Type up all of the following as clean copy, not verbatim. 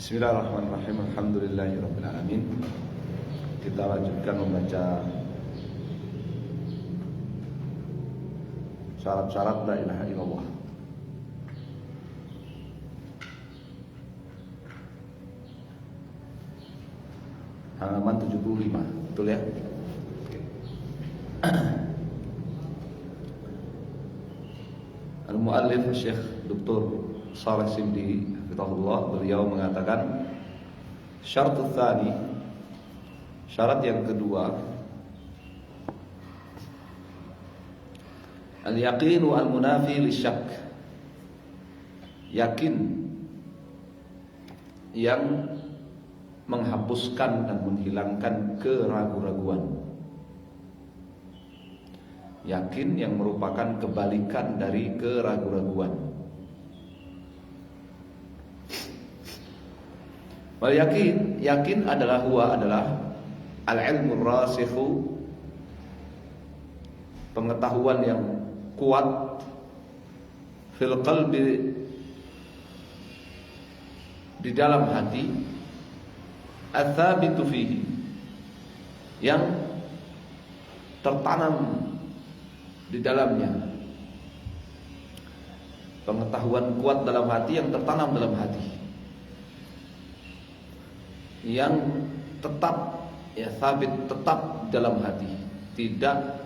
Bismillahirrahmanirrahim. Alhamdulillahirabbil alamin. Kita lanjutkan membaca syarat-syarat la ilaha illallah. Halaman 75, betul ya? Al-Muallif Syekh Dr. Shalih Shibli hafizahullah, beliau mengatakan syarat tsani, syarat yang kedua, al-yaqin wal munafi lisyak, yakin yang menghapuskan dan menghilangkan keraguan-raguan, yakin yang merupakan kebalikan dari keraguan-raguan. Wal yakin, yakin adalah al-ilmu rasikhu, pengetahuan yang kuat, fil qalbi, di dalam hati, ats-tsabitu fihi, yang tertanam di dalamnya. Pengetahuan kuat dalam hati yang tertanam dalam hati, yang tetap, ya, sabit, tetap dalam hati, tidak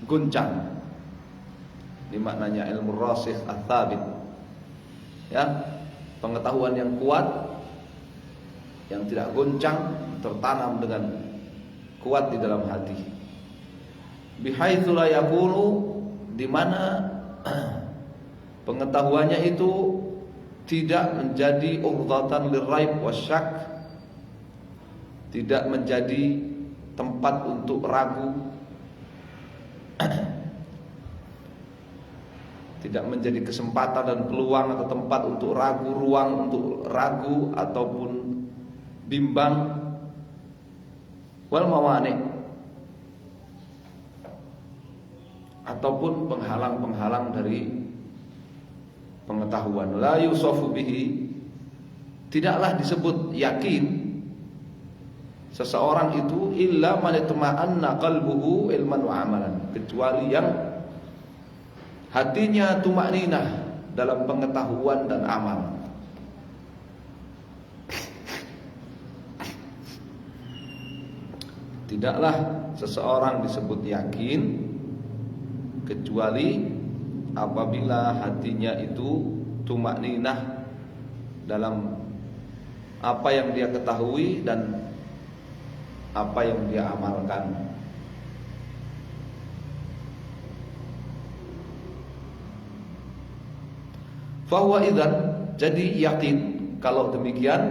goncang. Ini maknanya ilmu rasikh ats-tsabit, ya, pengetahuan yang kuat, yang tidak goncang, tertanam dengan kuat di dalam hati. Bihaitsu la yakunu, di mana pengetahuannya itu tidak menjadi urdatan liraib wasyak, tidak menjadi tempat untuk ragu, tidak menjadi kesempatan dan peluang atau tempat untuk ragu, ruang untuk ragu ataupun bimbang. Wal mawani, ataupun penghalang-penghalang dari pengetahuan. La yusafu bihi, tidaklah disebut yakin seseorang itu illa man itma'anna qalbuhu ilman wa amalan, kecuali yang hatinya tumakninah dalam pengetahuan dan amal. Tidaklah seseorang disebut yakin kecuali apabila hatinya itu tumakninah dalam apa yang dia ketahui dan apa yang dia amalkan. Fahuwa idzan, jadi yakin kalau demikian,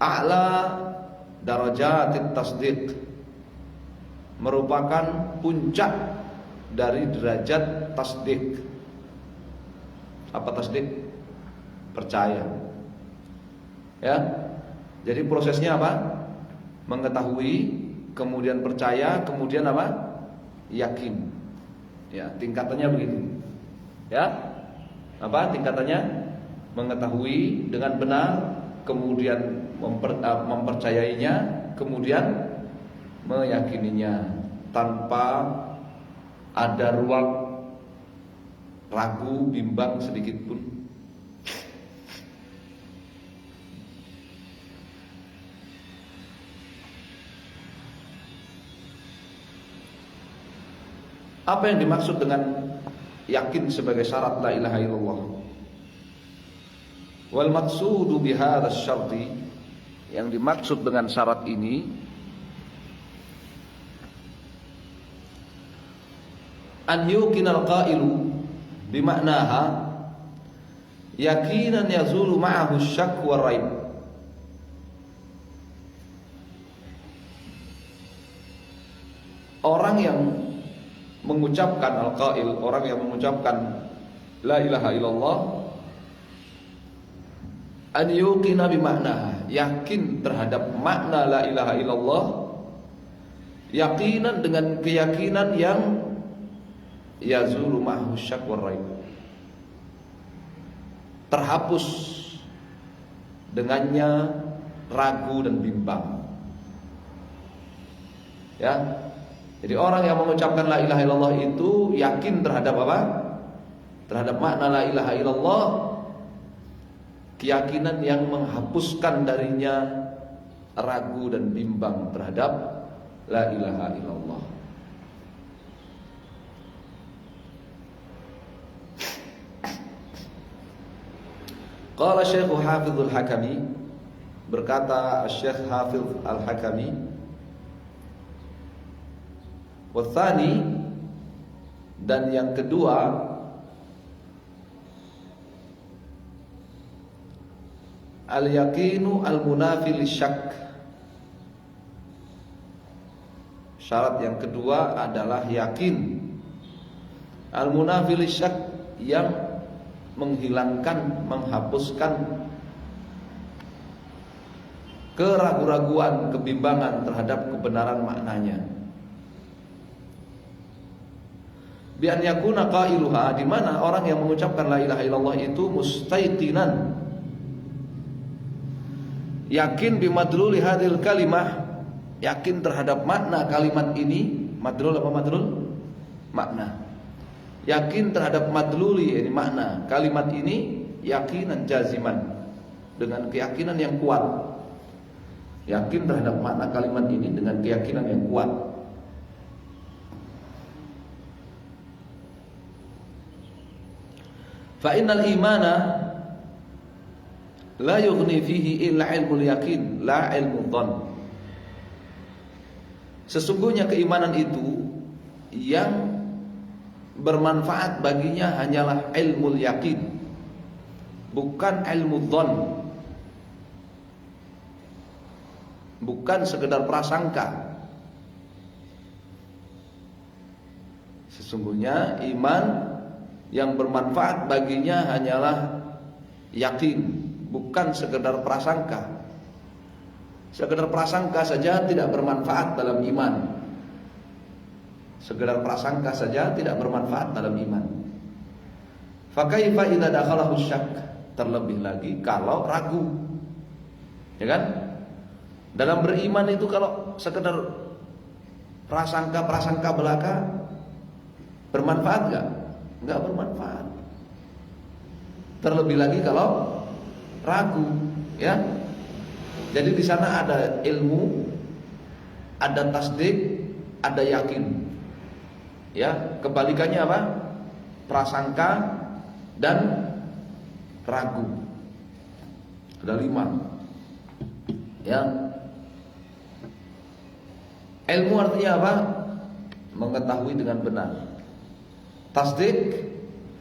a'la darajatit tasdiq, merupakan puncak dari derajat tasdik. Apa tasdik? Percaya. Ya. Jadi prosesnya apa? Mengetahui, kemudian percaya, kemudian apa? Yakin. Ya, tingkatannya begitu. Ya. Apa tingkatannya? Mengetahui dengan benar, kemudian mempercayainya, kemudian meyakininya tanpa ada ruang ragu, bimbang sedikit pun. Apa yang dimaksud dengan yakin sebagai syarat la ilaha illallah? Wal maqsudu bihadzal syarti, yang dimaksud dengan syarat ini, an yuqinal qailu bimaknaha yakinan yazulu ma'ahu syak wa raib. Orang yang mengucapkan al-qail, orang yang mengucapkan la ilaha illallah, an yuqina bimaknaha, yakin terhadap makna la ilaha illallah, yakinan dengan keyakinan yang yazulu ma'ahu syak wa raib, terhapus dengannya ragu dan bimbang. Ya. Jadi orang yang mengucapkan la ilaha illallah itu yakin terhadap apa? Terhadap makna la ilaha illallah, keyakinan yang menghapuskan darinya ragu dan bimbang terhadap la ilaha illallah. Qala Syekh Hafizul Hakami, berkata Syekh Hafiz Al-Hakami, wathani, dan yang kedua, al-yaqinu al-munafi lisyak. Syarat yang kedua adalah yakin al-munafi lisyak, yang menghilangkan, menghapuskan keraguan-raguan, kebimbangan terhadap kebenaran maknanya. Bi an yakuna qailuha, di mana orang yang mengucapkan la ilaha illallah itu mustaiqinan, yakin bimadluli hadhil kalimah, yakin terhadap makna kalimat ini. Madlul apa madlul? Makna. Yakin terhadap madluli, ini makna kalimat ini, yakinan jaziman, dengan keyakinan yang kuat. Yakin terhadap makna kalimat ini dengan keyakinan yang kuat. Fa innal imana la yughni fihi illa ilmul yakin, la ilmul dhann. Sesungguhnya keimanan itu yang bermanfaat baginya hanyalah ilmul yakin, bukan ilmu dhann, bukan sekedar prasangka. Sesungguhnya iman yang bermanfaat baginya hanyalah yakin, bukan sekedar prasangka. Sekedar prasangka saja tidak bermanfaat dalam iman. Sekedar prasangka saja tidak bermanfaat dalam iman. Fa kaifa idza dakhalahu syak, terlebih lagi kalau ragu. Ya kan? Dalam beriman itu kalau sekedar prasangka belaka bermanfaat enggak? Enggak bermanfaat. Terlebih lagi kalau ragu, ya. Jadi di sana ada ilmu, ada tasdik, ada yakin. Ya, kebalikannya apa? Prasangka dan ragu. Ada 5. Ya. Ilmu artinya apa? Mengetahui dengan benar. Tasdik,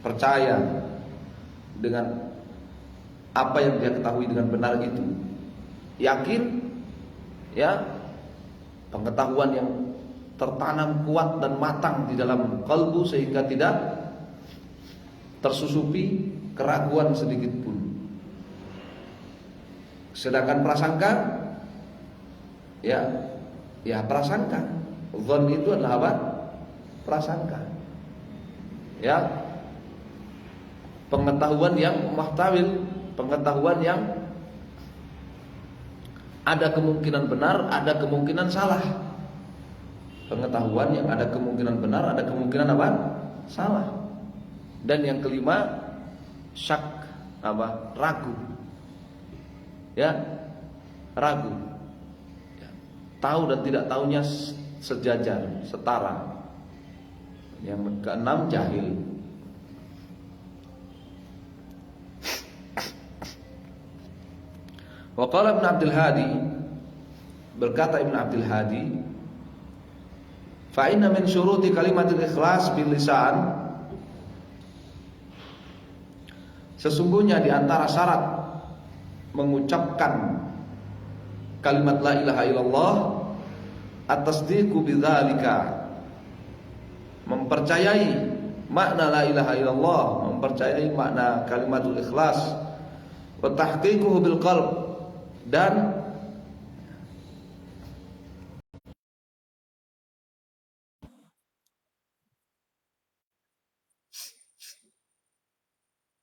percaya dengan apa yang dia ketahui dengan benar itu. Yakin, ya, pengetahuan yang tertanam kuat dan matang di dalam kalbu sehingga tidak tersusupi keraguan sedikit pun. Sedangkan prasangka, ya prasangka. Dzan itu adalah apa? Prasangka. Ya, pengetahuan yang muhtawil, pengetahuan yang ada kemungkinan benar, ada kemungkinan salah. Pengetahuan yang ada kemungkinan benar, ada kemungkinan apa? Salah. Dan yang kelima, syak, apa? Ragu. Ya, ragu. Ya. Tahu dan tidak tahunya sejajar, setara. Yang keenam, jahil. Wa qala Ibnu Abdul Hadi, berkata Ibnu Abdul Hadi, fa inna min syuruti kalimatul ikhlas bil lisan, sesungguhnya di antara syarat mengucapkan kalimat la ilaha illallah at-tasdiqu bidzalika, mempercayai makna la ilaha illallah, mempercayai makna kalimatul ikhlas, wa tahqiquhu bil qalb, dan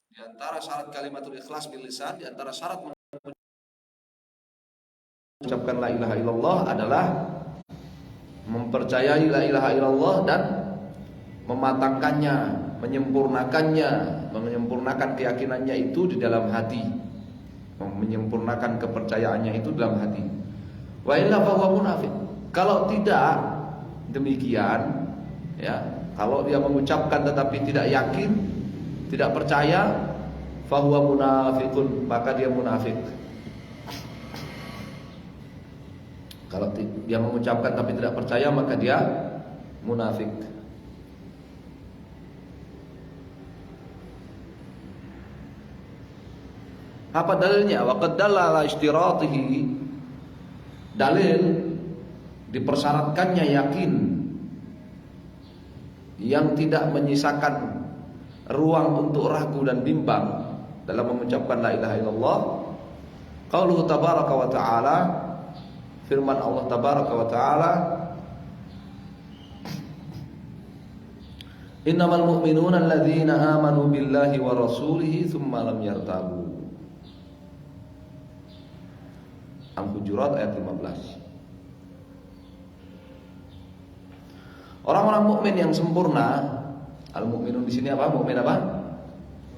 di antara syarat kalimatul ikhlas bil lisan, di antara syarat mengucapkan la ilaha illallah adalah mempercayai la ilaha illallah dan mematangkannya, menyempurnakan keyakinannya itu di dalam hati, menyempurnakan kepercayaannya itu dalam hati. Wa illa fa huwa munafik. Kalau tidak demikian, ya, kalau dia mengucapkan tetapi tidak yakin, tidak percaya, fa huwa munafiqun, maka dia munafik. Kalau dia mengucapkan tapi tidak percaya, maka dia munafik. Apa dalilnya? Wa qad dalla ala ishtiratihi. Dalil dipersyaratkannya yakin yang tidak menyisakan ruang untuk ragu dan bimbang dalam mengucapkan la ilaha illallah. Qauluhu tabaraka wa ta'ala, firman Allah tabaraka wa ta'ala, innamal mu'minuna alladzina amanu billahi wa rasulihi thumma lam yartabu. Al-Hujurat ayat 15. Orang-orang mukmin yang sempurna, al-mukminun di sini apa? Mukmin apa?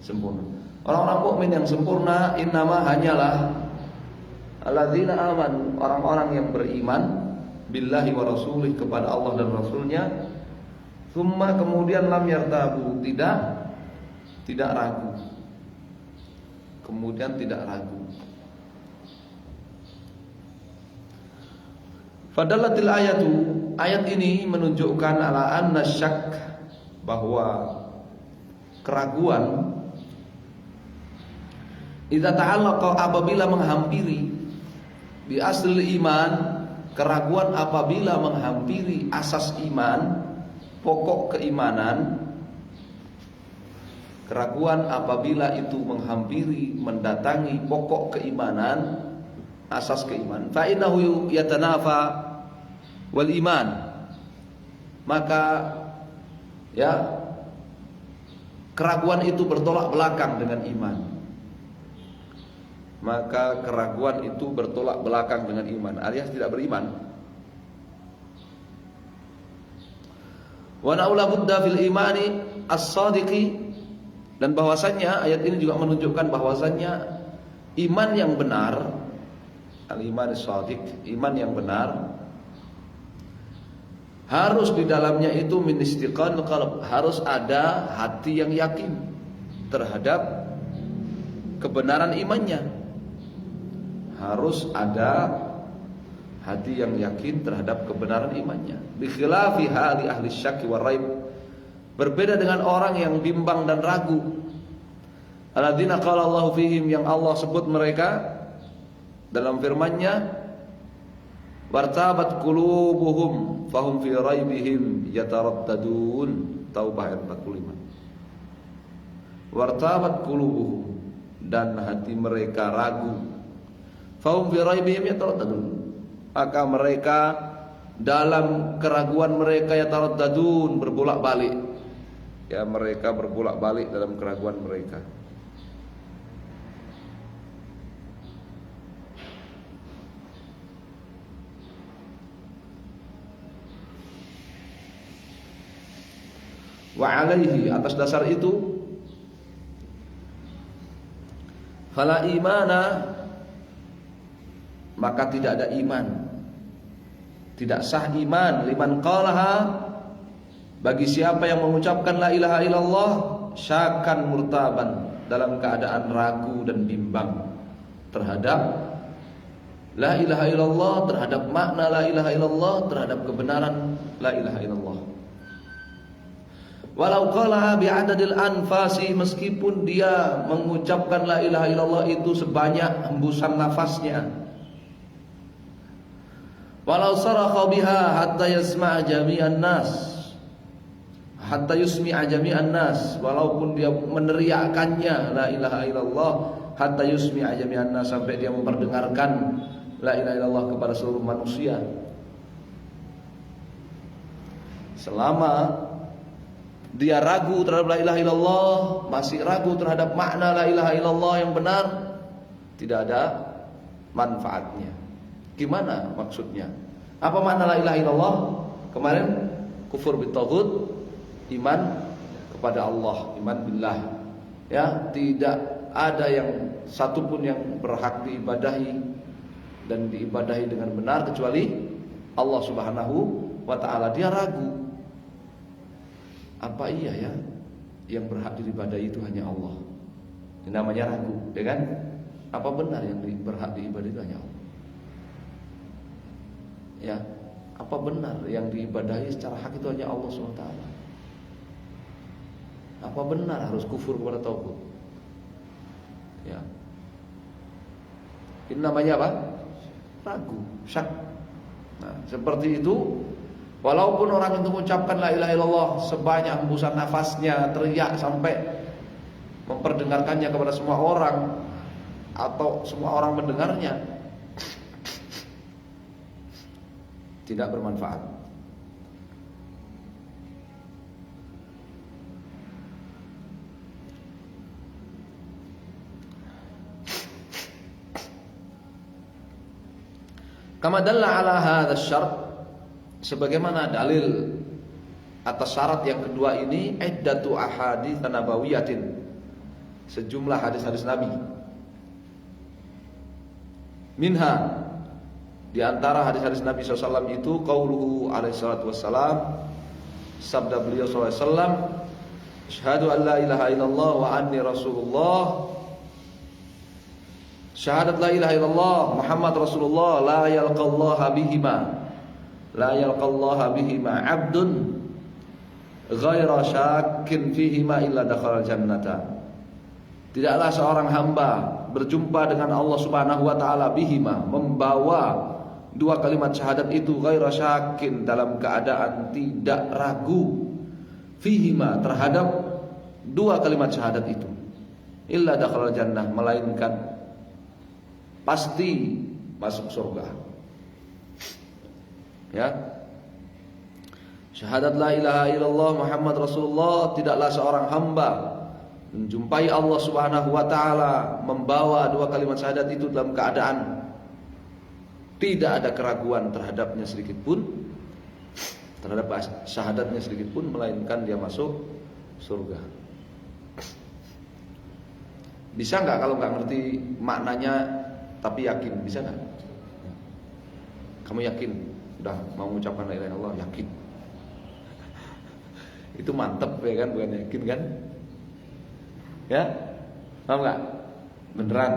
Sempurna. Orang-orang mukmin yang sempurna innama hanyalah alladzina amanu, orang-orang yang beriman billahi wa rasulih, kepada Allah dan Rasulnya, thumma kemudian lam yartabu, tidak ragu. Kemudian tidak ragu. Fadalatil ayatu, ayat ini menunjukkan ala anna syak, bahwa keraguan idza ta'allaqa, apabila menghampiri bi asli iman, keraguan apabila menghampiri asas iman, pokok keimanan, keraguan apabila itu menghampiri, mendatangi pokok keimanan, asas keimanan, fa innahu yatanafa wal iman, maka ya keraguan itu bertolak belakang dengan iman. Maka keraguan itu bertolak belakang dengan iman, alias tidak beriman. Wa na'ula budda fil imani as-sadiqi, dan bahwasannya ayat ini juga menunjukkan bahwasannya iman yang benar, al-iman as-sadiq, iman yang benar, harus di dalamnya itu min istiqanul qalb, harus ada hati yang yakin terhadap kebenaran imannya. Harus ada hati yang yakin terhadap kebenaran imannya. Bi khilafi hali ahli syakki war raib, berbeda dengan orang yang bimbang dan ragu. Alladzina qala Allahu fihim, yang Allah sebut mereka dalam firman-Nya, wartabat qulubuhum fahum fi raibihim yataraddadun. Taubah ayat 45. Wartabat qulubuhum, dan hati mereka ragu, fahum fi raibihim yataraddadun, maka mereka dalam keraguan mereka yataraddadun, berbolak-balik, ya, mereka berbolak-balik dalam keraguan mereka. Wa alaihi, atas dasar itu, fala imana, maka tidak ada iman, tidak sah iman, liman qalaha, bagi siapa yang mengucapkan la ilaha illallah syakan murtaban, dalam keadaan ragu dan bimbang terhadap la ilaha illallah, terhadap makna la ilaha illallah, terhadap kebenaran la ilaha illallah. Walau qalaha bi'adadil anfasi, meskipun dia mengucapkan la ilaha illallah itu sebanyak hembusan nafasnya. Walau sarakha biha hatta yasma'a jami'an nas, hatta yusmi'a jami'an nas, walaupun dia meneriakannya la ilaha illallah hatta yusmi'a jami'an nas, sampai dia memperdengarkan la ilaha illallah kepada seluruh manusia. Selama dia ragu terhadap la ilaha illallah, masih ragu terhadap makna la ilaha illallah yang benar, tidak ada manfaatnya. Gimana maksudnya? Apa makna la ilaha illallah? Kemarin kufur bitaghut, iman kepada Allah, iman billah. Ya, tidak ada yang satupun yang berhak diibadahi dan diibadahi dengan benar kecuali Allah Subhanahu wa taala. Dia ragu. Apa iya ya yang berhak diibadahi itu hanya Allah? Ini namanya ragu, ya kan? Apa benar yang berhak diibadahi itu hanya Allah? Ya, apa benar yang diibadahi secara hak itu hanya Allah SWT? Apa benar harus kufur kepada tauhid? Ya, ini namanya apa? Ragu, syak. Nah, seperti itu. Walaupun orang itu mengucapkan la ilaha illallah sebanyak hembusan nafasnya, teriak sampai memperdengarkannya kepada semua orang atau semua orang mendengarnya, tidak bermanfaat. Kama dalla ala hadha syart, sebagaimana dalil atas syarat yang kedua ini, iddatu ahadits nabawiyatin, sejumlah hadis-hadis Nabi. Minha, di antara hadis-hadis Nabi SAW itu qauluhu alaihi salatu wassalam, sabda beliau SAW, asyhadu an la ilaha illallah wa anni rasulullah. Syahadat la ilaha illallah Muhammad Rasulullah, la yalqallaha bihima abdun ghaira syakkin fihima illa dakhala jannata. Tidaklah seorang hamba berjumpa dengan Allah Subhanahu wa taala bihima, membawa dua kalimat syahadat itu, ghaira syakkin, dalam keadaan tidak ragu, fihima, terhadap dua kalimat syahadat itu, illa dakhala jannah, melainkan pasti masuk surga. Ya, syahadat la ilaha illallah Muhammad Rasulullah, tidaklah seorang hamba menjumpai Allah Subhanahu wa taala membawa dua kalimat syahadat itu dalam keadaan tidak ada keraguan terhadapnya sedikit pun, terhadap syahadatnya sedikit pun, melainkan dia masuk surga. Bisa nggak kalau nggak ngerti maknanya tapi yakin? Bisa nggak? Kamu yakin udah mau mengucapkan la ilaha illallah, yakin? Itu mantep ya kan, bukan yakin kan? Ya, paham nggak? Beneran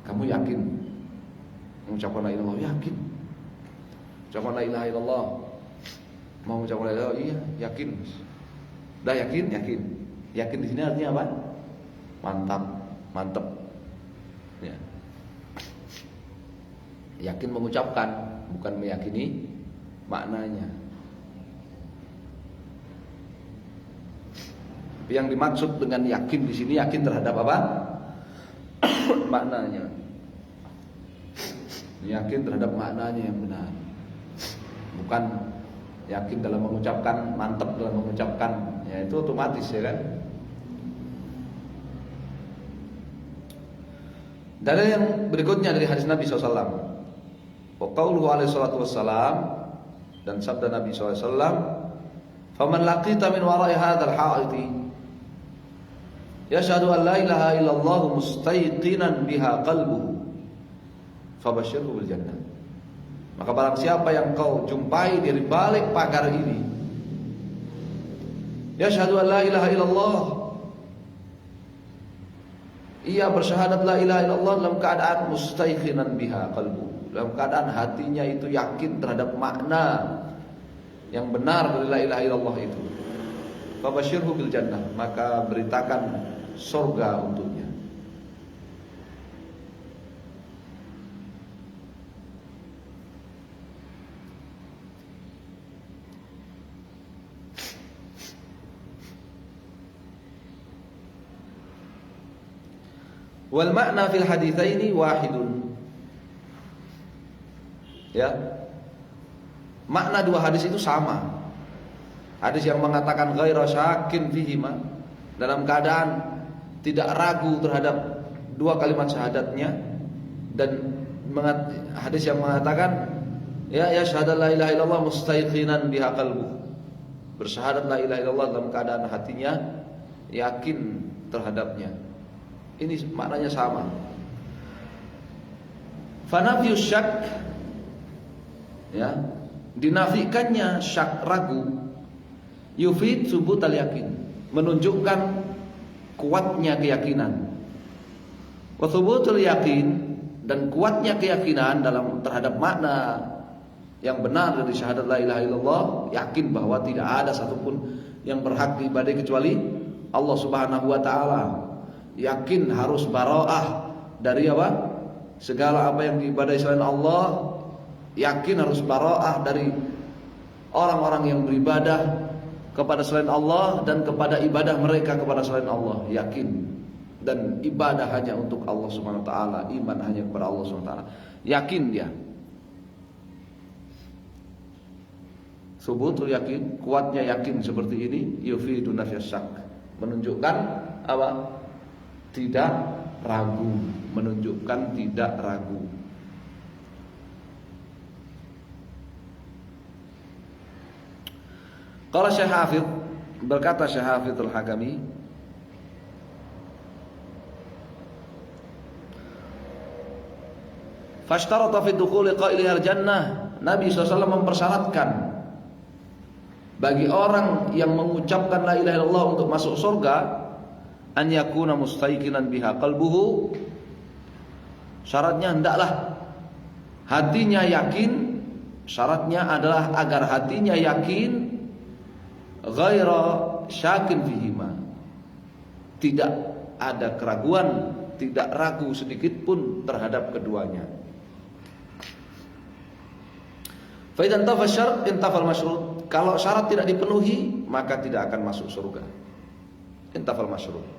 kamu yakin mengucapkan la ilaha illallah? Yakin? Ucapkan la ilaha illallah, mau mengucapkan la ilaha illallah? Iya, yakin. Udah yakin? Yakin. Yakin di sini artinya apa? Mantap, mantep. Ya. Yakin mengucapkan, bukan meyakini maknanya. Yang dimaksud dengan yakin di sini, yakin terhadap apa? Maknanya. Yakin terhadap maknanya yang benar. Bukan yakin dalam mengucapkan, mantap dalam mengucapkan. Ya itu otomatis ya kan. Dalil yang berikutnya dari hadis Nabi SAW, wa qauluhu alaihi salatu wassalam, dan sabda Nabi SAW, faman laqita min wara'i hadzal ha'iti yashhadu an la ilaha illallah mustayqinan biha qalbuhu fabashshirhu bil jannah. Maka barang siapa yang kau jumpai dari balik pagar ini, yashhadu an la ilaha illallah, ia bersyahadat la ilaha illallah dalam keadaan mustayqinan biha qalbuhu, dalam keadaan hatinya itu yakin terhadap makna yang benar dari la ilaha illallah itu, fabashshirhu bil jannah, maka beritakan surga untuknya. Wal makna fil haditsaini wahidun. Ya. Makna dua hadis itu sama. Hadis yang mengatakan ghaira syakkin fihima, dalam keadaan tidak ragu terhadap dua kalimat syahadatnya, dan hadis yang mengatakan ya syahada la ilaha illallah mustaiqinan biha qalbu. Bersyahadat la ilaha illallah dalam keadaan hatinya yakin terhadapnya. Ini maknanya sama. Fanafiyus syak, ya, dinafikannya syak, ragu, yufid subutal yakin, menunjukkan kuatnya keyakinan. Wa thubutul yakin, dan kuatnya keyakinan dalam terhadap makna yang benar dari syahadat la ilaha illallah, yakin bahwa tidak ada satupun yang berhak diibadahi kecuali Allah Subhanahu wa taala. Yakin harus bara'ah dari apa? Segala apa yang diibadahi selain Allah. Yakin harus bara'ah dari orang-orang yang beribadah kepada selain Allah dan kepada ibadah mereka kepada selain Allah. Yakin. Dan ibadah hanya untuk Allah Subhanahu wa taala, iman hanya kepada Allah Subhanahu wa taala. Yakin dia. Subutul yakin, kuatnya yakin seperti ini, yufidu nafyas syak, menunjukkan apa? Tidak ragu, menunjukkan tidak ragu. Kalau Syekh Hafidh, berkata Syekh Hafidhul Hakami, fashtarata fi dukhuli qailihal jannah, Nabi SAW mempersyaratkan bagi orang yang mengucapkan la ilaha illallah untuk masuk surga, an yakuna mustaiqinan biha qalbuhu, syaratnya hendaklah hatinya yakin. Syaratnya adalah agar hatinya yakin, ghaira syakin fihima, tidak ada keraguan, tidak ragu sedikit pun terhadap keduanya. Fa idzan tafa syart intafal masyrut, kalau syarat tidak dipenuhi maka tidak akan masuk surga. Intafal masyrut.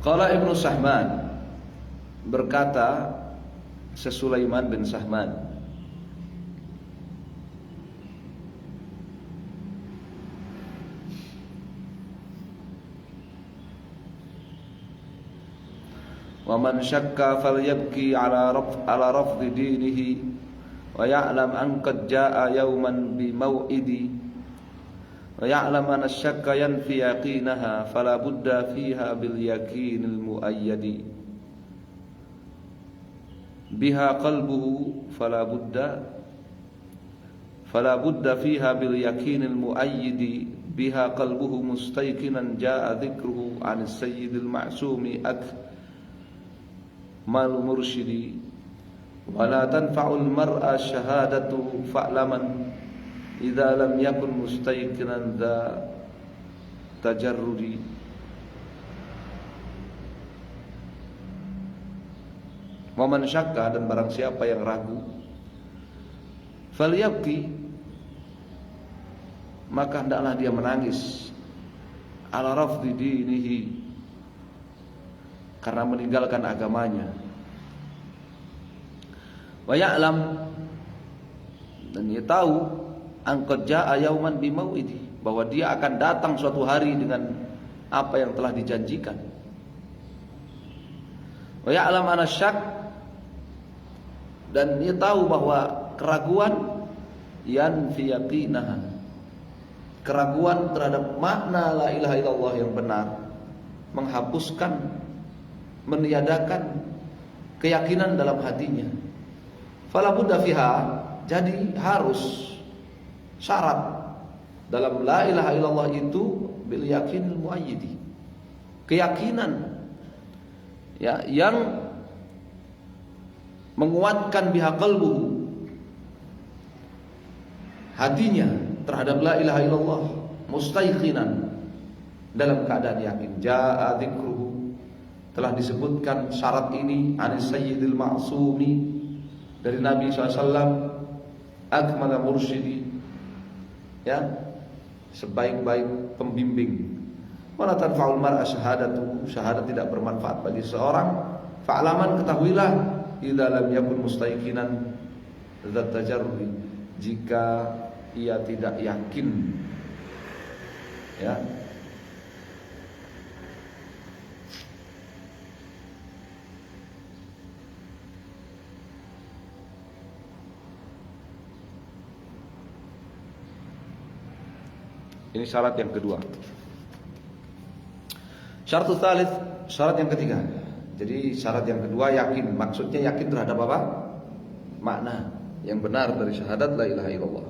Qala Ibnu Sahman, berkata Sulaiman bin Sahman, wa man syakka falyabki ala rafdi dinihi wa ya'lam an qad jaa yawman bi maw'idi wa ya'lam anna asy-syakka yanfi yaqinaha fala budda fiha bil yaqinil muayyadi biha qalbuhu fala budda fiha bil yaqinil muayyidi biha qalbuhu mustayqinan jaa dzikruhu 'anis sayyidil ma'sumi mal mursyidi wa la tanfa'ul mar'a syahadatu fa'laman idza lam yakun mustayqinan dza tajarrudi. Wa man syakka, dan barang siapa yang ragu, falyabki, maka hendaklah dia menangis, ala rafdi dinihi, karena meninggalkan agamanya. Wa ya'lam, dan dia tahu, angqad jaa yauman bi mau'idi, bahwa dia akan datang suatu hari dengan apa yang telah dijanjikan. Wa ya'lam anna syak, dan dia tahu bahwa keraguan yanfi yaqinaha, keraguan terhadap makna la ilaha illallah yang benar, menghapuskan, meniadakan keyakinan dalam hatinya. Fala budda fiha, jadi harus, syarat dalam la ilaha illallah itu bil yakinil muayyidi, keyakinan ya yang menguatkan biha qalbuhu, hatinya terhadap la ilaha illallah, mustaiqinan, dalam keadaan yakin. Jaa dzikruhu, telah disebutkan syarat ini, anis sayyidil ma'sumi, dari Nabi SAW, akmala mursyidi, ya, sebaik-baik pembimbing. Wala tanfa'ul mar'a syahadatu, syahadat tidak bermanfaat bagi seorang. Fa'laman, ketahuilah, idza lam yakun mustaiqinan dzat tajarrudi, jika ia tidak yakin, ya, ini syarat yang kedua. Syarat tsalits, syarat yang ketiga. Jadi syarat yang kedua yakin, maksudnya yakin terhadap apa? Makna yang benar dari syahadat la ilaha illallah.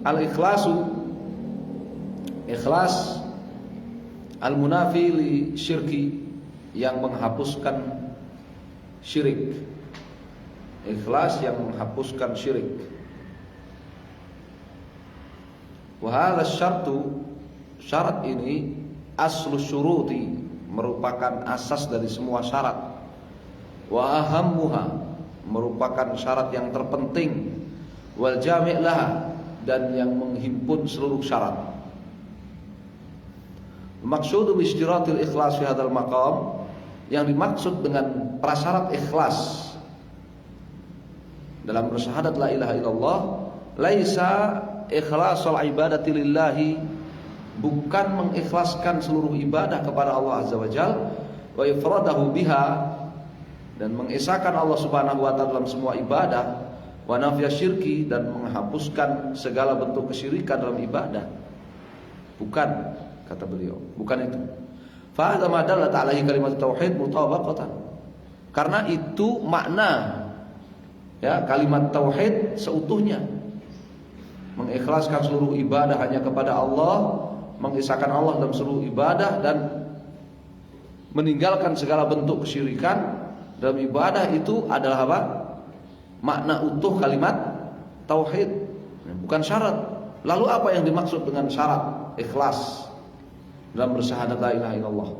Al-ikhlasu, ikhlas al-munafi li syirki, yang menghapuskan syirik. Ikhlas yang menghapuskan syirik. Wa hadha syartu, syarat ini aslu syuruti, merupakan asas dari semua syarat. Wa ahammuha, merupakan syarat yang terpenting. Wal jami' laha, dan yang menghimpun seluruh syarat. Maksud bisyiratil ikhlas fi hadzal maqam, yang dimaksud dengan prasyarat ikhlas dalam bersyahadat la ilaha illallah, laisa ikhlasul ibadati lillahi, bukan mengikhlaskan seluruh ibadah kepada Allah azza wajalla, wa ifradahu biha, dan mengesahkan Allah subhanahu wa ta'ala dalam semua ibadah, wa nafya syirki, dan menghapuskan segala bentuk kesyirikan dalam ibadah. Bukan, kata beliau, bukan itu. Fa hadza ma dalla alaihi kalimat tauhid mutabaqatan, karena itu makna, ya, kalimat tauhid seutuhnya, mengikhlaskan seluruh ibadah hanya kepada Allah, mengisahkan Allah dalam seluruh ibadah, dan meninggalkan segala bentuk kesyirikan dalam ibadah. Itu adalah apa? Makna utuh kalimat tauhid, bukan syarat. Lalu apa yang dimaksud dengan syarat ikhlas dalam bersyahadat la ilaha illallah?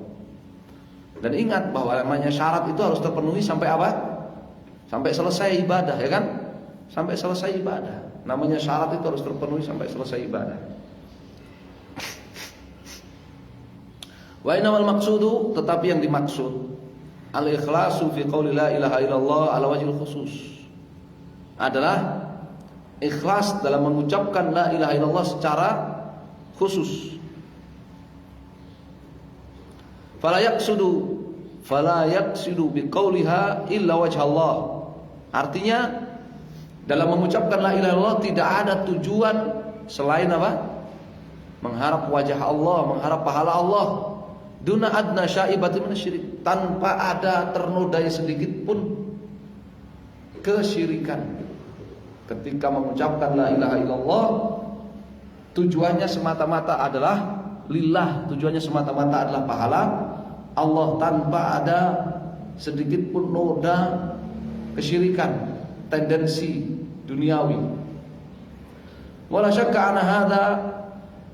Dan ingat bahwa namanya syarat itu harus terpenuhi sampai apa? Sampai selesai ibadah, ya kan? Sampai selesai ibadah. Namanya syarat itu harus terpenuhi sampai selesai ibadah. Wa innamal maqsudu, tetapi yang dimaksud al-ikhlasu fi qouli la ilaha illallah ala wajhil khusus, adalah ikhlas dalam mengucapkan la ilaha illallah secara khusus. Fala yaqsudu bi qouliha illa wajh Allah. Artinya dalam mengucapkan la ilaha illallah tidak ada tujuan selain apa? Mengharap wajah Allah, mengharap pahala Allah. Duna adna syaibatin minasyirik, tanpa ada ternodai sedikit pun kesyirikan. Ketika mengucapkan la ilaha illallah, tujuannya semata-mata adalah lillah, tujuannya semata-mata adalah pahala Allah, tanpa ada sedikit pun noda kesyirikan, tendensi duniawi. Wala syakka anna hadza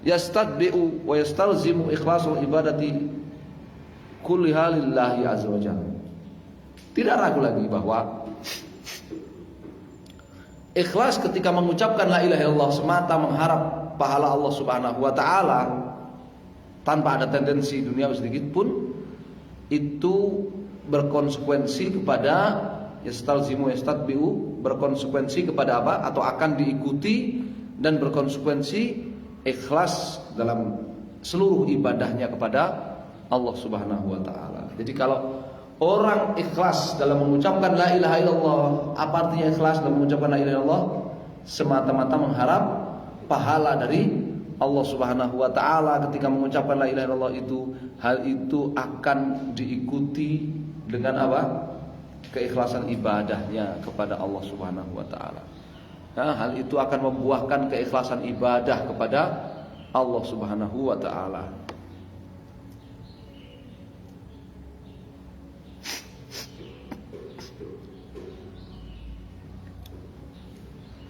yastadbi'u wa yastalzimu ikhlasul ibadati kulliha lillahi azza wa jalla. Tidak ragu lagi bahwa ikhlas ketika mengucapkan la ilaha illallah semata mengharap pahala Allah subhanahu wa ta'ala, tanpa ada tendensi duniawi sedikit pun, itu berkonsekuensi kepada yastalzimu yastadbi'u, berkonsekuensi kepada apa? Atau akan diikuti dan berkonsekuensi ikhlas dalam seluruh ibadahnya kepada Allah subhanahu wa ta'ala. Jadi kalau orang ikhlas dalam mengucapkan la ilaha illallah, apa artinya ikhlas dalam mengucapkan la ilaha illallah? Semata-mata mengharap pahala dari Allah subhanahu wa ta'ala. Ketika mengucapkan la ilaha illallah itu, hal itu akan diikuti dengan apa? Keikhlasan ibadahnya kepada Allah subhanahu wa ta'ala. Nah, hal itu akan membuahkan keikhlasan ibadah kepada Allah subhanahu wa ta'ala.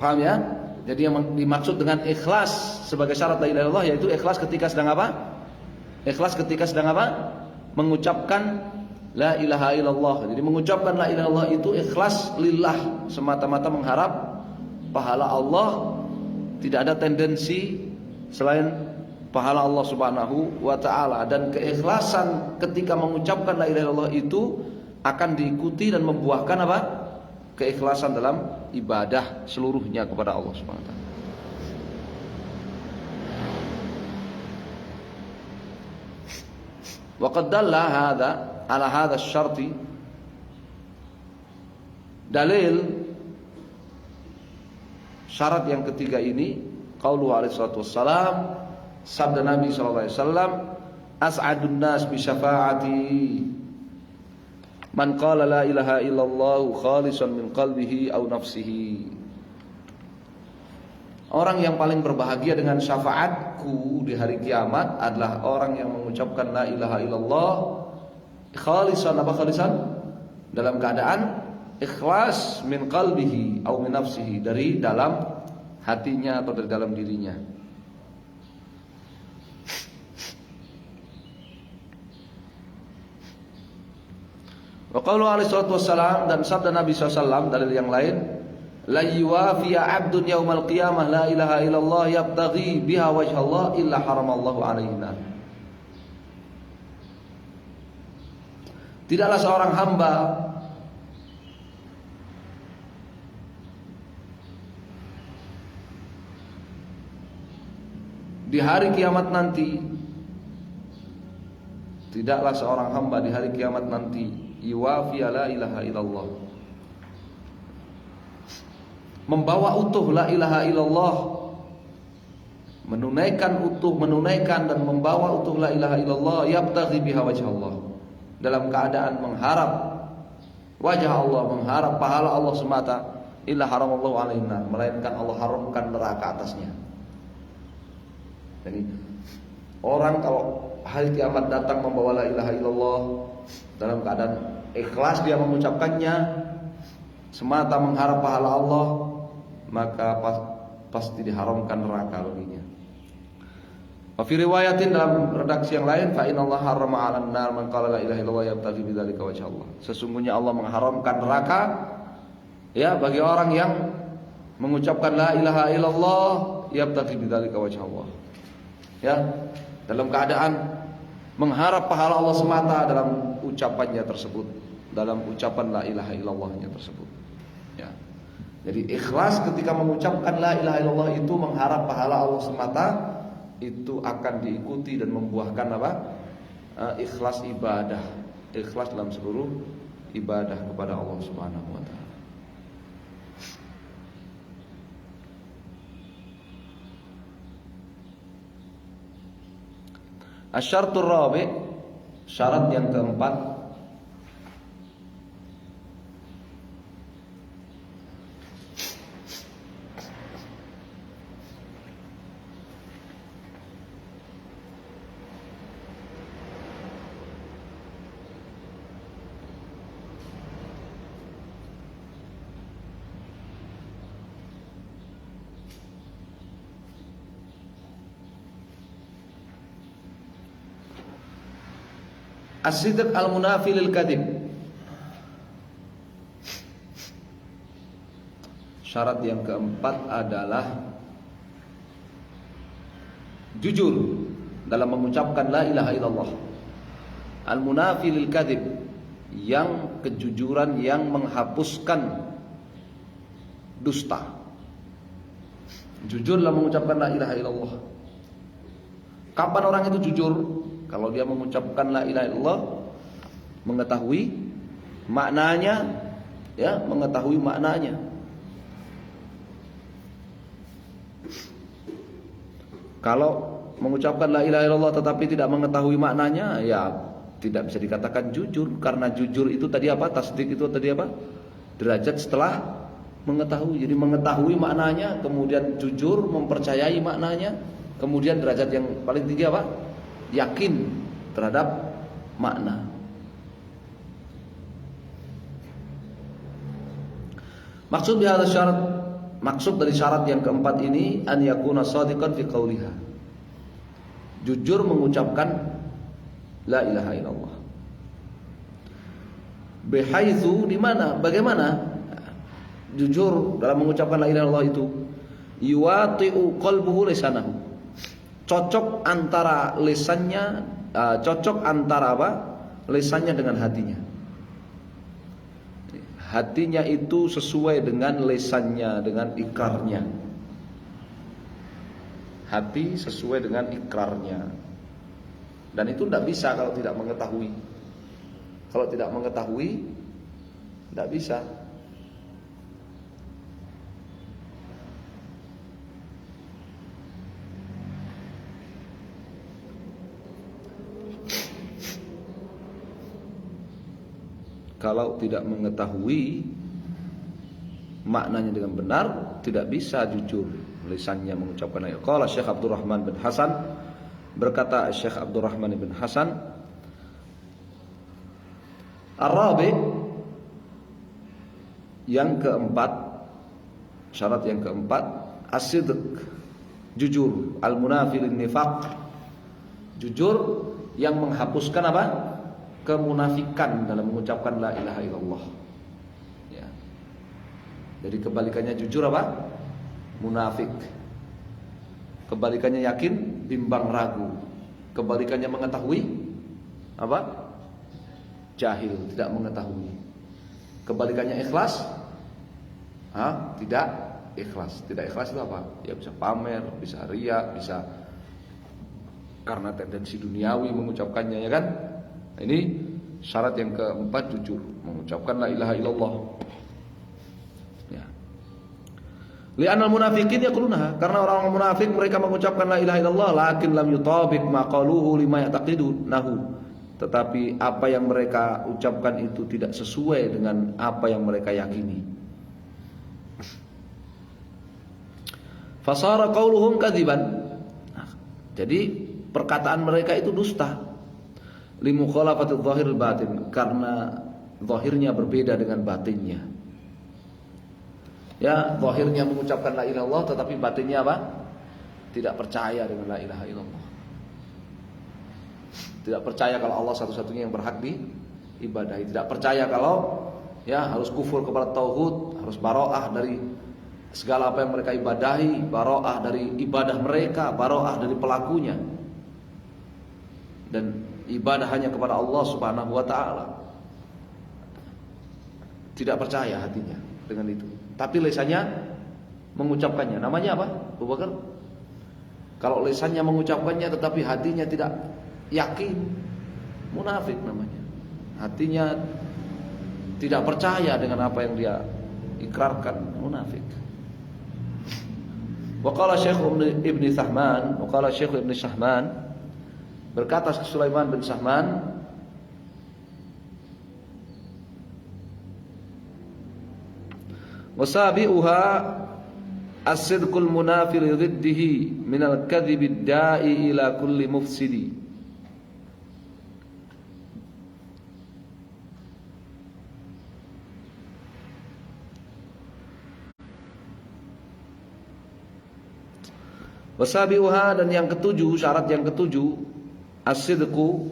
Paham ya? Jadi yang dimaksud dengan ikhlas sebagai syarat la ilaha illallah yaitu ikhlas ketika sedang apa? Ikhlas ketika sedang apa? mengucapkan la ilaha illallah. Jadi mengucapkan la ilaha illallah itu ikhlas lillah, semata-mata mengharap pahala Allah, tidak ada tendensi selain pahala Allah Subhanahu wa taala. Dan keikhlasan ketika mengucapkan la ilaha illallah itu akan diikuti dan membuahkan apa? Keikhlasan dalam ibadah seluruhnya kepada Allah Subhanahu wa taala. Wa qad dalla hadza ala hadza asy-syarti, dalil syarat yang ketiga ini qaulu alaihi salatu wassalam, sabda Nabi sallallahu alaihi wasallam, as'adun nas bi syafaati man qala la ilaha illallah khalisan min qalbihi aw nafsihi. Orang yang paling berbahagia dengan syafaatku di hari kiamat adalah orang yang mengucapkan la ilaha illallah khalisan, apa khalisan? Dalam keadaan ikhlas, min qalbihi atau min nafsihi, dari dalam hatinya atau dari dalam dirinya. Wa qalu alaihi salatu wassalam, dan sabda Nabi SAW dalil yang lain, la yuwafiya 'abdun yaumal qiyamah la ilaha illallah yabtaghi biha wajha Allah illa haramallahu alaihi nar. Tidaklah seorang hamba di hari kiamat nanti, tidaklah seorang hamba di hari kiamat nanti yuwafiya la ilaha illallah, membawa utuh la ilaha illallah, menunaikan dan membawa utuh la ilaha illallah, yabtaghi biha wajh Allah, dalam keadaan mengharap wajah Allah, mengharap pahala Allah semata, illa haramallahu alaihi nar, melainkan Allah haramkan neraka atasnya. Jadi orang kalau hari kiamat datang membawa la ilaha illallah dalam keadaan ikhlas dia mengucapkannya, semata mengharap pahala Allah, maka pasti diharamkan neraka baginya. Wa fi riwayatin, dalam redaksi yang lain, fa innallaha harrama 'alan nar man qala la ilaha illallah yabtaghi bidzalika wajha Allah. Sesungguhnya Allah mengharamkan neraka ya bagi orang yang mengucapkan la ilaha illallah yabtaghi bidzalika wajha Allah. Ya, dalam keadaan mengharap pahala Allah semata dalam ucapannya tersebut, dalam ucapan la ilaha illallahnya tersebut. Ya. Jadi ikhlas ketika mengucapkan la ilaha illallah itu mengharap pahala Allah semata, itu akan diikuti dan membuahkan apa? Ikhlas ibadah, ikhlas dalam seluruh ibadah kepada Allah Subhanahu wa taala. Asyartur rabi', syarat yang keempat, as-sidq al-munafi lil kadhib. Syarat yang keempat adalah jujur dalam mengucapkan la ilaha illallah. Al-munafi lil kadhib, yang kejujuran yang menghapuskan dusta. Jujur dalam mengucapkan la ilaha illallah. Kapan orang itu jujur? Kalau dia mengucapkan la ilaha illallah, mengetahui maknanya, ya, mengetahui maknanya. Kalau mengucapkan la ilaha illallah tetapi tidak mengetahui maknanya, ya tidak bisa dikatakan jujur. Karena jujur itu tadi apa? Tasdik itu tadi apa? Derajat setelah mengetahui. Jadi mengetahui maknanya, kemudian jujur mempercayai maknanya, kemudian derajat yang paling tinggi apa? Yakin terhadap makna. Maksud dari syarat yang keempat ini, an yakuna shadiqan fi qauliha, jujur mengucapkan la ilaha illallah. Bihaitsu di mana? Bagaimana? Jujur dalam mengucapkan la ilaha illallah itu yuwati'u qalbuhu lisanahu. Cocok antara lisannya, cocok antara apa? Lisannya dengan hatinya. Hatinya itu sesuai dengan lisannya, dengan ikrarnya. Hati sesuai dengan ikrarnya. Dan itu tidak bisa kalau tidak mengetahui. Kalau tidak mengetahui, tidak bisa. Kalau tidak mengetahui maknanya dengan benar, tidak bisa jujur lisannya mengucapkan ayat. Qala Syekh Abdurrahman bin Hasan, berkata Syekh Abdurrahman bin Hasan, Ar-Rabi, yang keempat, syarat yang keempat, as-sidq, jujur, al-munafi lin-nifaq, jujur yang menghapuskan apa? Kemunafikan dalam mengucapkan la ilaha illallah. Ya. Jadi kebalikannya jujur apa? Munafik. Kebalikannya yakin, bimbang ragu. Kebalikannya mengetahui apa? Jahil, tidak mengetahui. Kebalikannya ikhlas, tidak ikhlas. Tidak ikhlas itu apa? Ya bisa pamer, bisa riya, bisa karena tendensi duniawi mengucapkannya, ya kan? Ini syarat yang keempat, jujur mengucapkan la ilaha illallah. Ya. Li'anal munafiqin yaqulunaha, karena orang-orang munafik mereka mengucapkan la ilaha illallah lakin lam yutabiq ma qaluhu lima ya'taqidunahu. Tetapi apa yang mereka ucapkan itu tidak sesuai dengan apa yang mereka yakini. Fasara qauluhum kadziban. Nah, jadi perkataan mereka itu dusta. Limukhalafati dhahiril batin, karena zahirnya berbeda dengan batinnya. Ya, zahirnya mengucapkan la ilaha illallah tetapi batinnya apa? Tidak percaya dengan la ilaha illallah. Tidak percaya kalau Allah satu-satunya yang berhak diibadahi. Tidak percaya kalau ya harus kufur kepada tauhid, harus bara'ah dari segala apa yang mereka ibadahi, bara'ah dari ibadah mereka, bara'ah dari pelakunya. Dan ibadah hanya kepada Allah Subhanahu wa taala. Tidak percaya hatinya dengan itu. Tapi lisannya mengucapkannya. Namanya apa? Abu Bakar? Kalau lisannya mengucapkannya tetapi hatinya tidak yakin, munafik namanya. Hatinya tidak percaya dengan apa yang dia ikrarkan, munafik. Wa qala Syekh Ibn Sahman, wa qala Syekh Ibn Sahman, berkata Sulaiman bin Sahman, wasabi'uha as-sidqul munafi li dhiddihi minal kadhibi da'i ila kulli mufsidi. Wasabi'uha, dan yang ketujuh, syarat yang ketujuh, as-sidqu,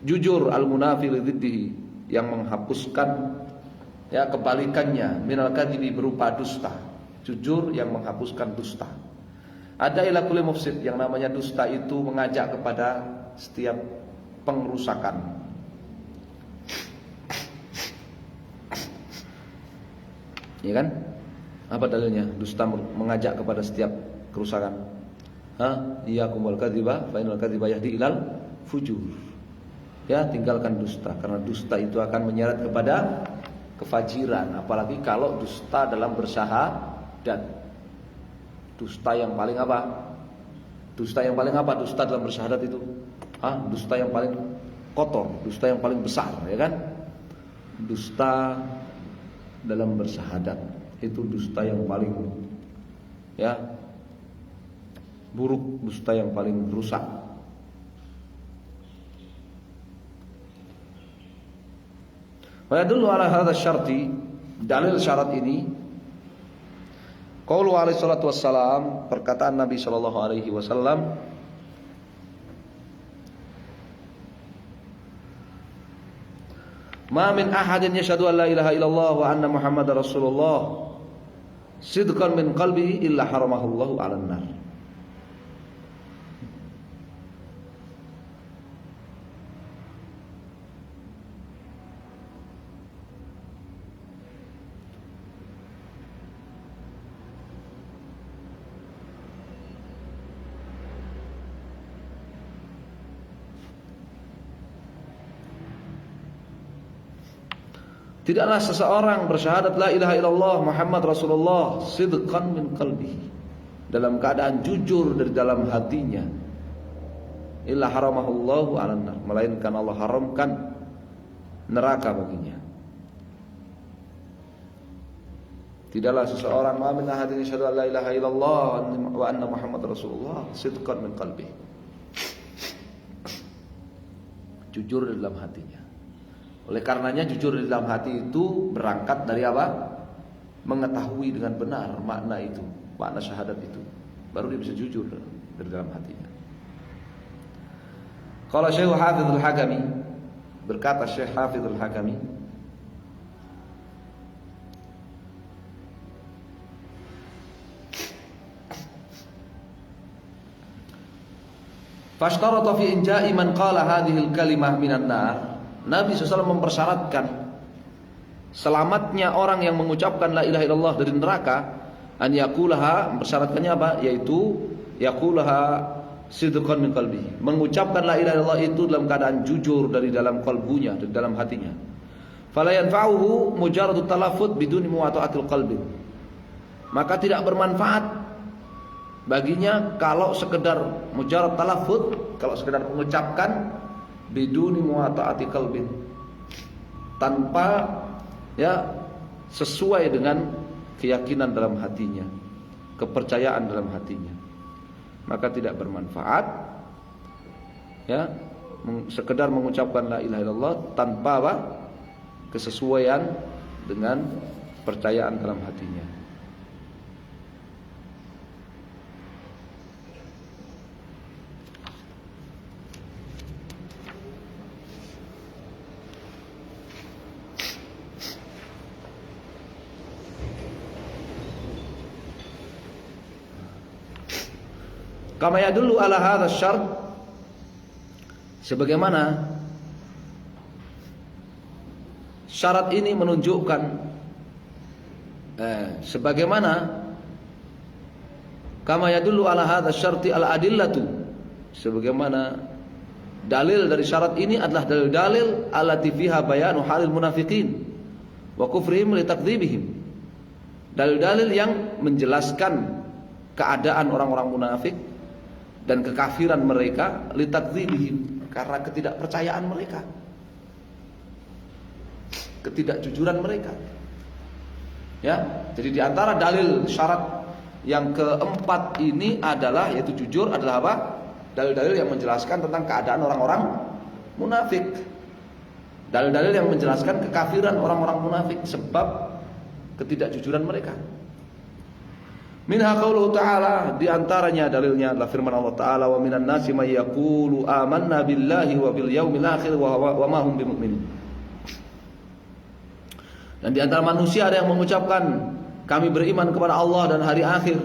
jujur, al-munafi li dhiddihi, yang menghapuskan ya kebalikannya, minal kadhibi, berupa dusta. Jujur yang menghapuskan dusta. Ada ila kulli mufsid, yang namanya dusta itu mengajak kepada setiap pengrusakan. Ya kan? Apa dalilnya? Dusta mengajak kepada setiap kerusakan. Iyyakum wal kadziba fa innal kadziba yahdi ilal fujur. Ya, tinggalkan dusta, karena dusta itu akan menyeret kepada kefajiran, apalagi kalau dusta dalam bersyahadat. Dusta yang paling apa? Dusta yang paling apa? Dusta dalam bersyahadat itu. Dusta yang paling kotor, dusta yang paling besar, ya kan? Dusta dalam bersyahadat itu dusta yang paling ya buruk, dusta yang paling rusak. Wa yadullu ala hadha syarti, dalil syarat ini, qaulu alaihi salatu wassalam, perkataan Nabi sallallahu alaihi wasallam, Ma min ahadin yashhadu an la ilaha illallah wa anna Muhammadar Rasulullah sidqan min qalbihi illa haramahullahu 'alan nar. Tidaklah seseorang bersyahadat la ilaha illallah Muhammad Rasulullah sidqan min qalbihi, dalam keadaan jujur dari dalam hatinya, illa haramahullahu 'alan nar, melainkan Allah haramkan neraka baginya. Tidaklah seseorang ma min ahadin yashhadu an la ilaha illallah wa anna Muhammad Rasulullah sidqan min qalbihi, jujur di dalam hatinya. Oleh karenanya jujur di dalam hati itu berangkat dari apa? Mengetahui dengan benar makna itu, makna syahadat itu. Baru dia bisa jujur dari dalam hatinya. Qala Syekh Hafizul Hakami, berkata Syekh Hafizul Hakami, fashtarata fi inja'i man qala hadhil kalimah minan nar. Nabi SAW mempersyaratkan selamatnya orang yang mengucapkan la ilaha illallah dari neraka, an yaqulaha, mempersyaratkannya apa? Yaitu yaqulaha sidqan min qalbihi, mengucapkan la ilaha illallah itu dalam keadaan jujur dari dalam kalbunya, dari dalam hatinya. Fala yanfa'uhu mujarradut talaffuz biduni muwata'atil qalbi, maka tidak bermanfaat baginya kalau sekedar mujarrad talaffuz, kalau sekedar mengucapkan biduni muwata'ati qalbin, tanpa ya sesuai dengan keyakinan dalam hatinya, kepercayaan dalam hatinya, maka tidak bermanfaat ya sekedar mengucapkan la ilaha illallah tanpa apa? Kesesuaian dengan percayaan dalam hatinya. Kama yadullu ala hadha syart, sebagaimana syarat ini menunjukkan sebagaimana kama yadullu ala hadha syarti al adillatu, sebagaimana dalil dari syarat ini adalah dalil-dalil allati fiha bayanu halil munafiqin wa kufrihim li takdzibihim, dalil-dalil yang menjelaskan keadaan orang-orang munafik dan kekafiran mereka, litakdzibihim, karena ketidakpercayaan mereka, ketidakjujuran mereka. Ya, jadi di antara dalil syarat yang keempat ini adalah, yaitu jujur, adalah apa? Dalil-dalil yang menjelaskan tentang keadaan orang-orang munafik. Dalil-dalil yang menjelaskan kekafiran orang-orang munafik sebab ketidakjujuran mereka. Minha qauluhu ta'ala, di antaranya dalilnya adalah firman Allah Ta'ala, wa minan nasi may yaqulu amanna billahi wa bil yaumil akhir wa ma hum bimumin. Dan di antara manusia ada yang mengucapkan kami beriman kepada Allah dan hari akhir,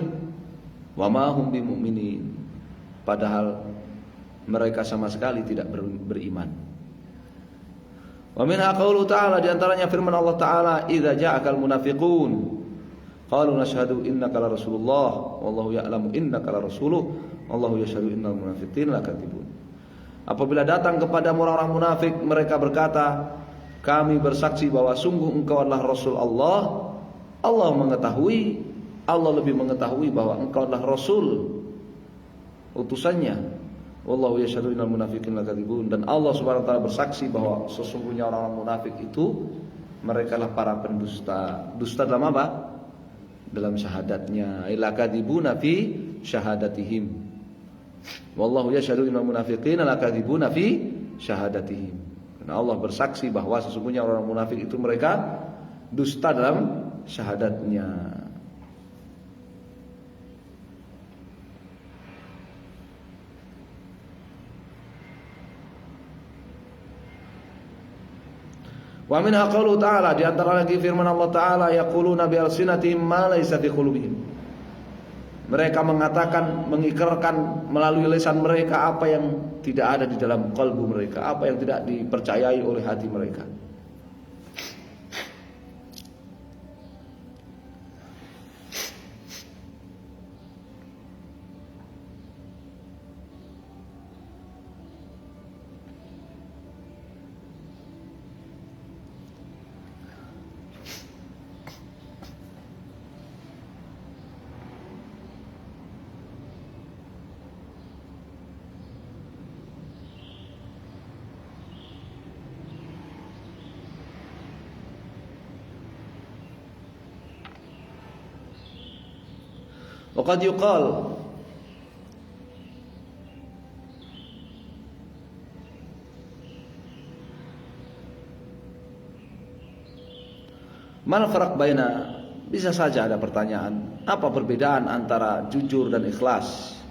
wa ma hum bimuminin, padahal mereka sama sekali tidak beriman. Wa minha qauluhu ta'ala, di antaranya firman Allah Ta'ala, idza ja'akal munafiqun qalu nashhadu innaka la rasulullah wallahu ya'lamu innaka la rasuluh wallahu yashhadu innal munafiqina lakadzibun. Apabila datang kepada orang-orang munafik, mereka berkata, kami bersaksi bahwa sungguh engkau adalah rasul Allah. Allah mengetahui, Allah lebih mengetahui bahwa engkau adalah rasul, utusannya. Wallahu yashhadu innal munafiqina lakadzibun, dan Allah Subhanahu wa taala bersaksi bahwa sesungguhnya orang-orang munafik itu mereka lah para pendusta. Dusta dalam apa? Dalam syahadatnya. Lakadzibuna fi syahadatihim. Wallahu yashhadu innal munafiqina lakadzibuna fi syahadatihim. Karena Allah bersaksi bahwa sesungguhnya orang munafik itu mereka dusta dalam syahadatnya. Wa minha qauluhu ta'ala, di antara lagi firman Allah Ta'ala, yaquluna bi alsinatihim ma laysa fi qulubihim. Mereka mengatakan, mengikrarkan melalui lisan mereka apa yang tidak ada di dalam kalbu mereka, apa yang tidak dipercayai oleh hati mereka. Waqad yuqal mal farq baina, bisa saja ada pertanyaan, apa perbedaan antara jujur dan ikhlas?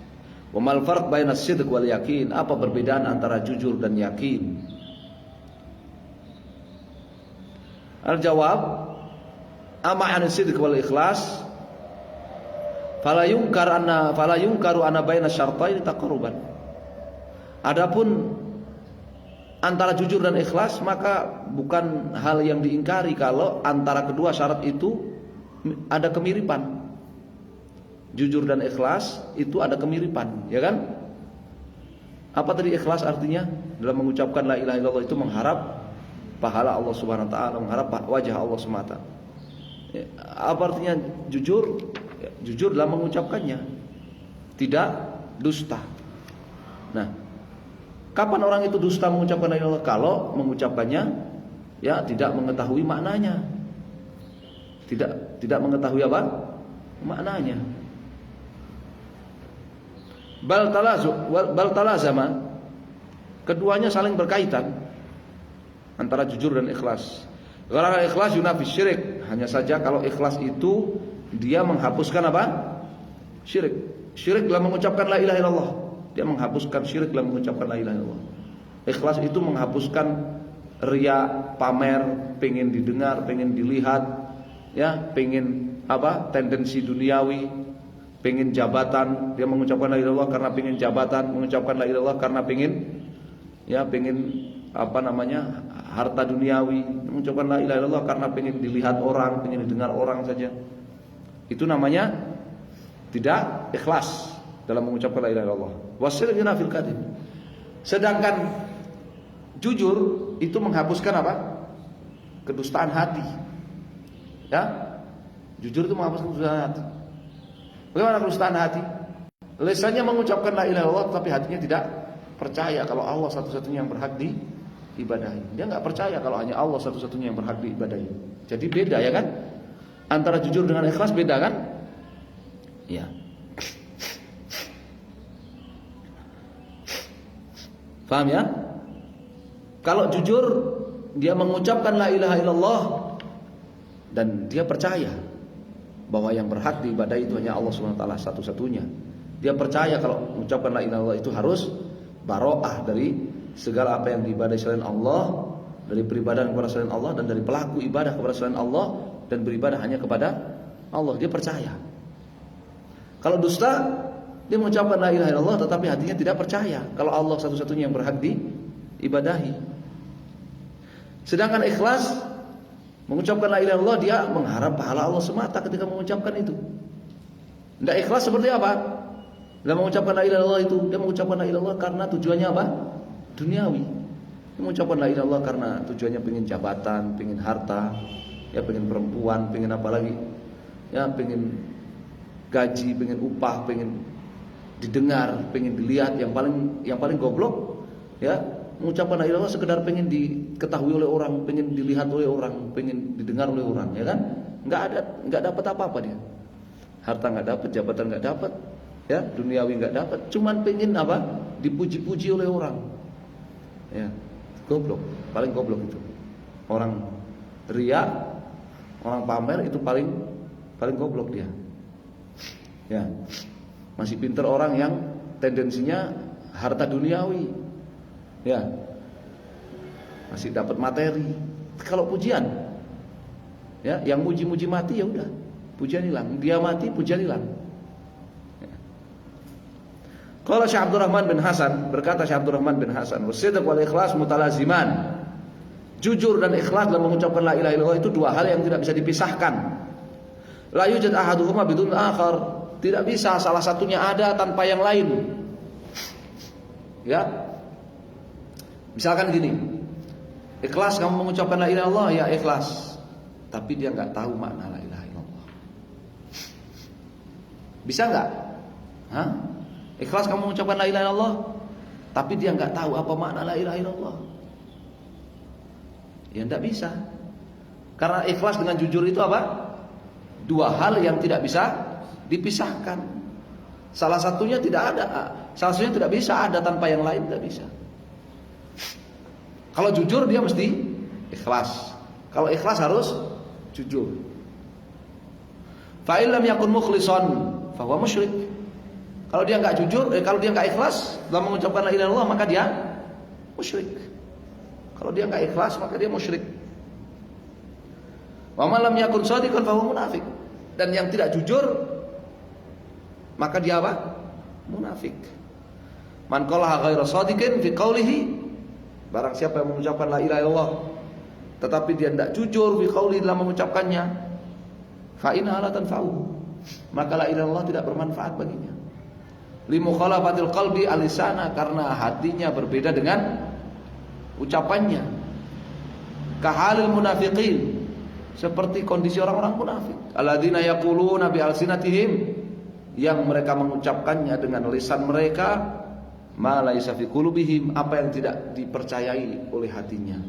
Wa mal farq baina sidq wal yakin, apa perbedaan antara jujur dan yakin? Al jawab, amma an sidq wal ikhlas fala yunkaru anna baina syartain taqarruban. Adapun antara jujur dan ikhlas, maka bukan hal yang diingkari kalau antara kedua syarat itu ada kemiripan. Jujur dan ikhlas itu ada kemiripan, ya kan? Apa tadi ikhlas artinya? Dalam mengucapkan la ilaha illallah itu mengharap pahala Allah Subhanahu wa taala, mengharap wajah Allah semata. Apa artinya jujur? Ya, jujur dalam mengucapkannya, tidak dusta. Nah, kapan orang itu dusta mengucapkan la ilaha illallah? Kalau mengucapkannya ya tidak mengetahui maknanya, tidak mengetahui apa maknanya. Bal talazama, keduanya saling berkaitan antara jujur dan ikhlas. Karena ikhlas yunafi syirik, hanya saja kalau ikhlas itu dia menghapuskan apa? Syirik. Syirik dalam mengucapkan la ilaha illallah, dia menghapuskan syirik dalam mengucapkan la ilaha illallah. Ikhlas itu menghapuskan riya, pamer, pengen didengar, pengen dilihat, ya, pengen apa? Tendensi duniawi, pengen jabatan. Dia mengucapkan la ilaha illallah karena pengen jabatan, mengucapkan la ilaha illallah karena pengen apa namanya? Harta duniawi, mengucapkan la ilaha illallah karena pengen dilihat orang, pengen didengar orang saja. Itu namanya tidak ikhlas dalam mengucapkan la ilaha illallah. Wasyirku fil kadhib. Sedangkan jujur itu menghapuskan apa? Kedustaan hati. Ya? Jujur itu menghapuskan kedustaan hati. Bagaimana kedustaan hati? Lisannya mengucapkan la ilaha illallah tapi hatinya tidak percaya kalau Allah satu-satunya yang berhak diibadahi. Dia enggak percaya kalau hanya Allah satu-satunya yang berhak diibadahi. Jadi beda, ya kan? Antara jujur dengan ikhlas beda, kan? Ya. Paham ya? Kalau jujur dia mengucapkan la ilaha illallah dan dia percaya bahwa yang berhak diibadahi itu hanya Allah Subhanahu wa taala satu-satunya. Dia percaya kalau mengucapkan la ilaha illallah itu harus bara'ah dari segala apa yang diibadahi selain Allah, dari peribadahan kepada selain Allah, dan dari pelaku ibadah kepada selain Allah, dan beribadah hanya kepada Allah. Dia percaya. Kalau dusta, dia mengucapkan la ilaha illallah tetapi hatinya tidak percaya kalau Allah satu-satunya yang berhak diibadahi. Sedangkan ikhlas, mengucapkan la ilaha illallah, dia mengharap pahala Allah semata ketika mengucapkan itu. Tidak ikhlas seperti apa? Dalam mengucapkan la ilaha illallah itu, dia mengucapkan la ilaha illallah karena tujuannya apa? Duniawi. Dia mengucapkan la ilaha illallah karena tujuannya pengen jabatan, pengen harta, ya, pengen perempuan, pengen apa lagi, ya, pengen gaji, pengen upah, pengen didengar, pengen dilihat. Yang paling goblok, ya, mengucapkan la ilaha illallah sekedar pengen diketahui oleh orang, pengen dilihat oleh orang, pengen didengar oleh orang, ya kan? Nggak dapat apa-apa dia. Harta nggak dapat, jabatan nggak dapat, ya, duniawi nggak dapat, cuman pengen apa? Dipuji-puji oleh orang. Ya, goblok, paling goblok itu. Orang riya, orang pamer itu paling goblok dia. Ya. Masih pintar orang yang tendensinya harta duniawi. Ya. Masih dapat materi, Kalau pujian, ya, yang muji-muji mati ya udah, pujian hilang. Dia mati, pujian hilang. Qala Syekh Abdurrahman bin Hasan, berkata Syekh Abdurrahman bin Hasan, "Wasidq wal ikhlas mutalaziman." Jujur dan ikhlas dalam mengucapkan la ilaha illallah itu dua hal yang tidak bisa dipisahkan. La yujad ahaduhuma bidun akhar. Tidak bisa salah satunya ada tanpa yang lain. Ya. Misalkan gini, ikhlas kamu mengucapkan la ilaha illallah, ya ikhlas. Tapi dia enggak tahu makna la ilaha illallah. Bisa enggak? Hah? Ikhlas kamu mengucapkan la ilaha illallah, tapi dia enggak tahu apa makna la ilaha illallah. Ya enggak bisa. Karena ikhlas dengan jujur itu apa? Dua hal yang tidak bisa dipisahkan. Salah satunya tidak ada, salah satunya tidak bisa ada tanpa yang lain, tidak bisa. Kalau jujur dia mesti ikhlas. Kalau ikhlas harus jujur. Fa illam yakun mukhlishan fa huwa musyrik. Kalau dia enggak jujur, kalau dia enggak ikhlas dalam mengucapkan la ilaha illallah, maka dia musyrik. Kalau dia enggak ikhlas, maka dia musyrik. Wa man lam yakun shadiqan fa huwa munafik. Dan yang tidak jujur, maka dia apa? Munafik. Man qala ghairu shadiqin fi qawlihi, barang siapa yang mengucapkan la ilaha illallah tetapi dia tidak jujur fi qawli dalam mengucapkannya, fa inna la tanfa'u, maka la ilaha illallah tidak bermanfaat baginya. Li mukhalafatil qalbi alisana, karena hatinya berbeda dengan ucapannya. Kahalil munafiqin, seperti kondisi orang-orang munafik. Alladzina yaquluna bi alsinatihim, yang mereka mengucapkannya dengan lisan mereka, ma laisa fi qulubihim, apa yang tidak dipercayai oleh hatinya.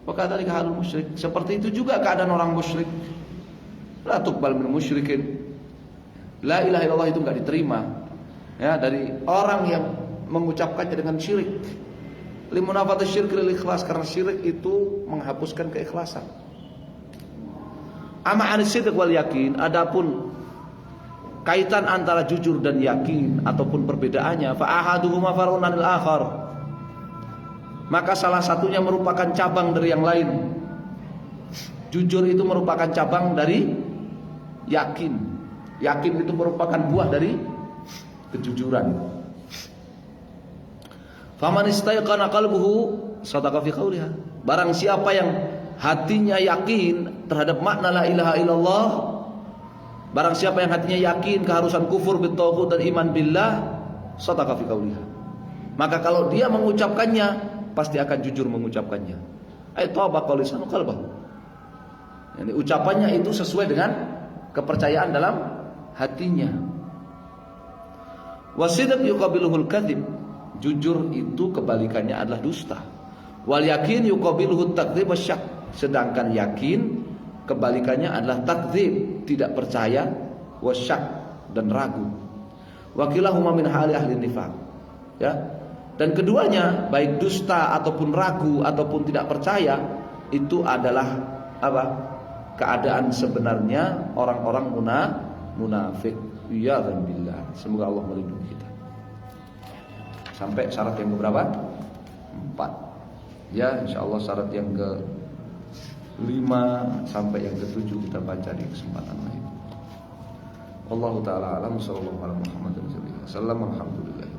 Maka dari halul musyrik, seperti itu juga keadaan orang musyrik. La tuqbal min musyrikin, la ilaha illallah itu enggak diterima ya dari orang yang mengucapkannya dengan syirik. Limunafati syirk lil ikhlas, karena syirik itu menghapuskan keikhlasan. Ama an-sidq wal yakin, adapun kaitan antara jujur dan yakin ataupun perbedaannya, fa ahaduhuma far'un 'anil akhar, maka salah satunya merupakan cabang dari yang lain. Jujur itu merupakan cabang dari yakin. Yakin itu merupakan buah dari kejujuran. Faman istayqana qalbuhu sadaqa fi qawliha, barang siapa yang hatinya yakin terhadap makna la ilaha illallah, barang siapa yang hatinya yakin keharusan kufur bil tauhid dan iman billah, sadaqa fi qawliha, maka kalau dia mengucapkannya pasti akan jujur mengucapkannya. Ay tabaqa lisanu qalbahu, yani ucapannya itu sesuai dengan kepercayaan dalam hatinya. Wasidq yuqabiluhul kadzib, jujur itu kebalikannya adalah dusta. Wal yakin yuqabiluhut takdzib wasyak, sedangkan yakin kebalikannya adalah takdzib, tidak percaya, wasyak, dan ragu. Wakilahuma min hali ahli nifaq, ya. Dan keduanya, baik dusta ataupun ragu ataupun tidak percaya, itu adalah apa? Keadaan sebenarnya orang-orang munafik. Ya dan billah. Semoga Allah melindungi kita. Sampai syarat yang keberapa? 4. Ya, insyaallah syarat yang ke-5 sampai yang ke-7 kita baca di kesempatan lain. Wallahu taala alam, sallallahu alaihi wasallam, alhamdulillah.